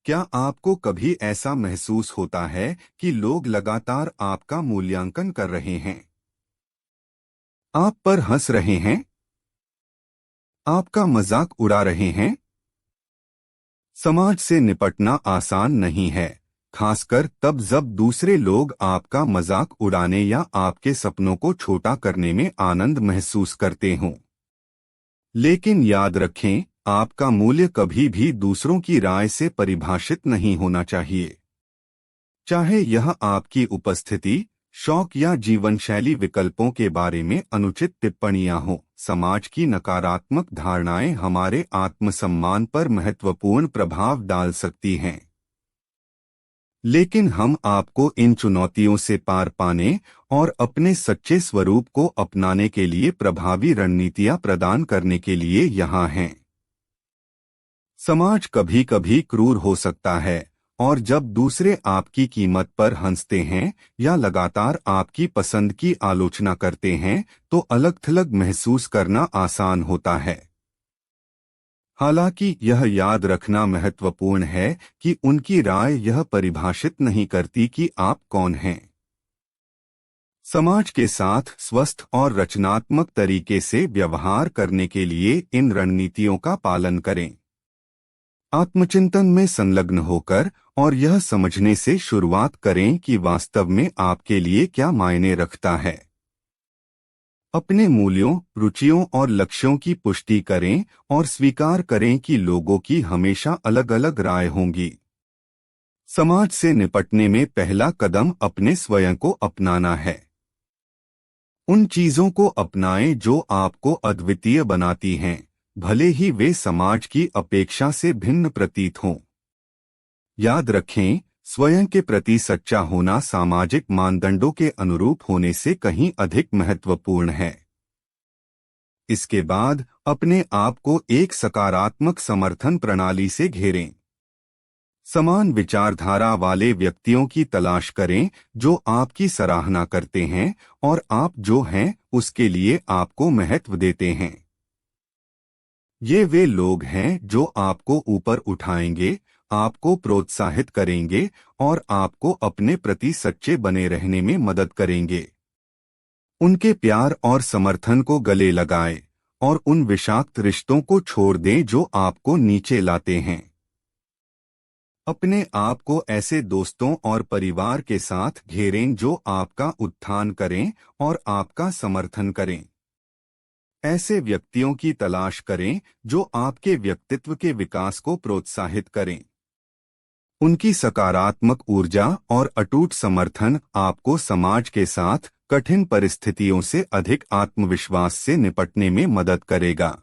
क्या आपको कभी ऐसा महसूस होता है कि लोग लगातार आपका मूल्यांकन कर रहे हैं, आप पर हंस रहे हैं, आपका मजाक उड़ा रहे हैं? समाज से निपटना आसान नहीं है, खासकर तब जब दूसरे लोग आपका मजाक उड़ाने या आपके सपनों को छोटा करने में आनंद महसूस करते हों। लेकिन याद रखें, आपका मूल्य कभी भी दूसरों की राय से परिभाषित नहीं होना चाहिए। चाहे यह आपकी उपस्थिति, शौक या जीवन शैली विकल्पों के बारे में अनुचित टिप्पणियां हों, समाज की नकारात्मक धारणाएं हमारे आत्मसम्मान पर महत्वपूर्ण प्रभाव डाल सकती हैं। लेकिन हम आपको इन चुनौतियों से पार पाने और अपने सच्चे स्वरूप को अपनाने के लिए प्रभावी रणनीतियां प्रदान करने के लिए यहाँ हैं। समाज कभी कभी क्रूर हो सकता है, और जब दूसरे आपकी कीमत पर हंसते हैं या लगातार आपकी पसंद की आलोचना करते हैं तो अलग-थलग महसूस करना आसान होता है। हालांकि यह याद रखना महत्वपूर्ण है कि उनकी राय यह परिभाषित नहीं करती कि आप कौन हैं। समाज के साथ स्वस्थ और रचनात्मक तरीके से व्यवहार करने के लिए इन रणनीतियों का पालन करें। आत्मचिंतन में संलग्न होकर और यह समझने से शुरुआत करें कि वास्तव में आपके लिए क्या मायने रखता है। अपने मूल्यों, रुचियों और लक्ष्यों की पुष्टि करें और स्वीकार करें कि लोगों की हमेशा अलग-अलग राय होंगी। समाज से निपटने में पहला कदम अपने स्वयं को अपनाना है। उन चीजों को अपनाएं जो आपको अद्वितीय बनाती हैं, भले ही वे समाज की अपेक्षा से भिन्न प्रतीत हों। याद रखें, स्वयं के प्रति सच्चा होना सामाजिक मानदंडों के अनुरूप होने से कहीं अधिक महत्वपूर्ण है। इसके बाद अपने आप को एक सकारात्मक समर्थन प्रणाली से घेरें। समान विचारधारा वाले व्यक्तियों की तलाश करें जो आपकी सराहना करते हैं और आप जो हैं उसके लिए आपको महत्व देते हैं। ये वे लोग हैं जो आपको ऊपर उठाएंगे, आपको प्रोत्साहित करेंगे और आपको अपने प्रति सच्चे बने रहने में मदद करेंगे। उनके प्यार और समर्थन को गले लगाएं और उन विषाक्त रिश्तों को छोड़ दें जो आपको नीचे लाते हैं। अपने आप को ऐसे दोस्तों और परिवार के साथ घेरें जो आपका उत्थान करें और आपका समर्थन करें। ऐसे व्यक्तियों की तलाश करें जो आपके व्यक्तित्व के विकास को प्रोत्साहित करें। उनकी सकारात्मक ऊर्जा और अटूट समर्थन आपको समाज के साथ कठिन परिस्थितियों से अधिक आत्मविश्वास से निपटने में मदद करेगा।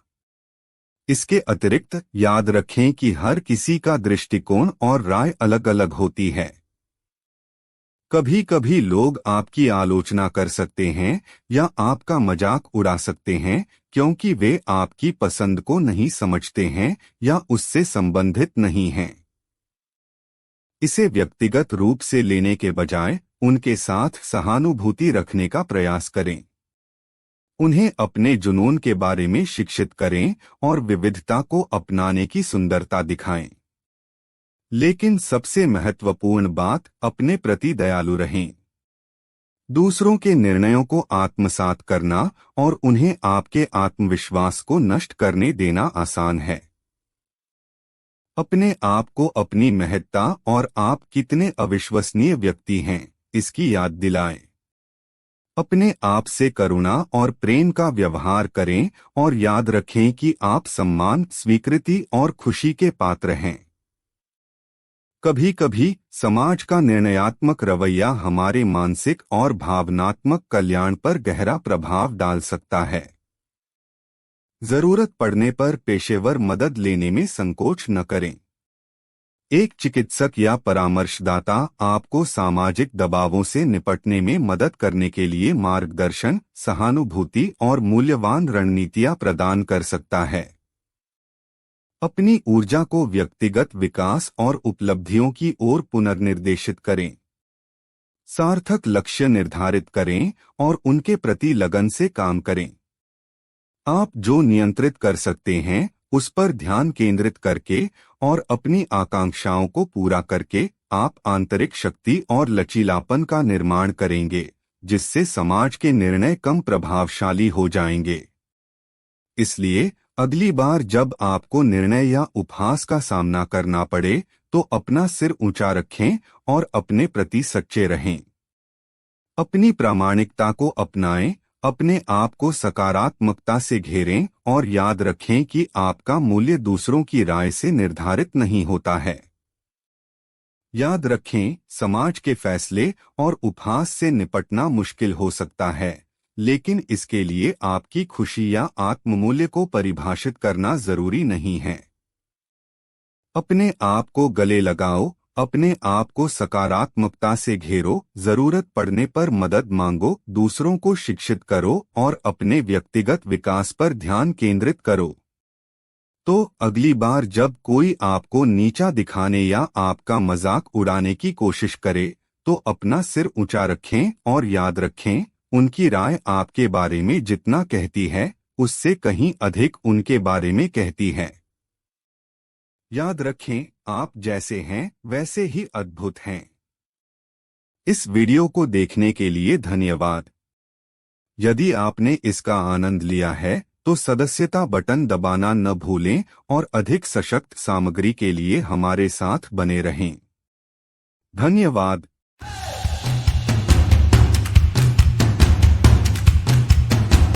इसके अतिरिक्त याद रखें कि हर किसी का दृष्टिकोण और राय अलग-अलग होती है। कभी कभी लोग आपकी आलोचना कर सकते हैं या आपका मजाक उड़ा सकते हैं क्योंकि वे आपकी पसंद को नहीं समझते हैं या उससे संबंधित नहीं हैं। इसे व्यक्तिगत रूप से लेने के बजाय उनके साथ सहानुभूति रखने का प्रयास करें। उन्हें अपने जुनून के बारे में शिक्षित करें और विविधता को अपनाने की सुंदरता दिखाएं। लेकिन सबसे महत्वपूर्ण बात, अपने प्रति दयालु रहें। दूसरों के निर्णयों को आत्मसात करना और उन्हें आपके आत्मविश्वास को नष्ट करने देना आसान है। अपने आप को अपनी महत्ता और आप कितने अविश्वसनीय व्यक्ति हैं, इसकी याद दिलाएं। अपने आप से करुणा और प्रेम का व्यवहार करें और याद रखें कि आप सम्मान, स्वीकृति और खुशी के पात्र हैं। कभी कभी समाज का निर्णयात्मक रवैया हमारे मानसिक और भावनात्मक कल्याण पर गहरा प्रभाव डाल सकता है। जरूरत पड़ने पर पेशेवर मदद लेने में संकोच न करें। एक चिकित्सक या परामर्शदाता आपको सामाजिक दबावों से निपटने में मदद करने के लिए मार्गदर्शन, सहानुभूति और मूल्यवान रणनीतियां प्रदान कर सकता है। अपनी ऊर्जा को व्यक्तिगत विकास और उपलब्धियों की ओर पुनर्निर्देशित करें। सार्थक लक्ष्य निर्धारित करें और उनके प्रति लगन से काम करें। आप जो नियंत्रित कर सकते हैं उस पर ध्यान केंद्रित करके और अपनी आकांक्षाओं को पूरा करके आप आंतरिक शक्ति और लचीलापन का निर्माण करेंगे, जिससे समाज के निर्णय कम प्रभावशाली हो जाएंगे। इसलिए अगली बार जब आपको निर्णय या उपहास का सामना करना पड़े तो अपना सिर ऊंचा रखें और अपने प्रति सच्चे रहें। अपनी प्रामाणिकता को अपनाएं, अपने आप को सकारात्मकता से घेरें और याद रखें कि आपका मूल्य दूसरों की राय से निर्धारित नहीं होता है। याद रखें, समाज के फैसले और उपहास से निपटना मुश्किल हो सकता है, लेकिन इसके लिए आपकी खुशी या आत्ममूल्य को परिभाषित करना जरूरी नहीं है। अपने आप को गले लगाओ, अपने आप को सकारात्मकता से घेरो, जरूरत पड़ने पर मदद मांगो, दूसरों को शिक्षित करो और अपने व्यक्तिगत विकास पर ध्यान केंद्रित करो। तो अगली बार जब कोई आपको नीचा दिखाने या आपका मजाक उड़ाने की कोशिश करे तो अपना सिर ऊंचा रखें और याद रखें, उनकी राय आपके बारे में जितना कहती है उससे कहीं अधिक उनके बारे में कहती है। याद रखें, आप जैसे हैं वैसे ही अद्भुत हैं। इस वीडियो को देखने के लिए धन्यवाद। यदि आपने इसका आनंद लिया है तो सदस्यता बटन दबाना न भूलें और अधिक सशक्त सामग्री के लिए हमारे साथ बने रहें। धन्यवाद।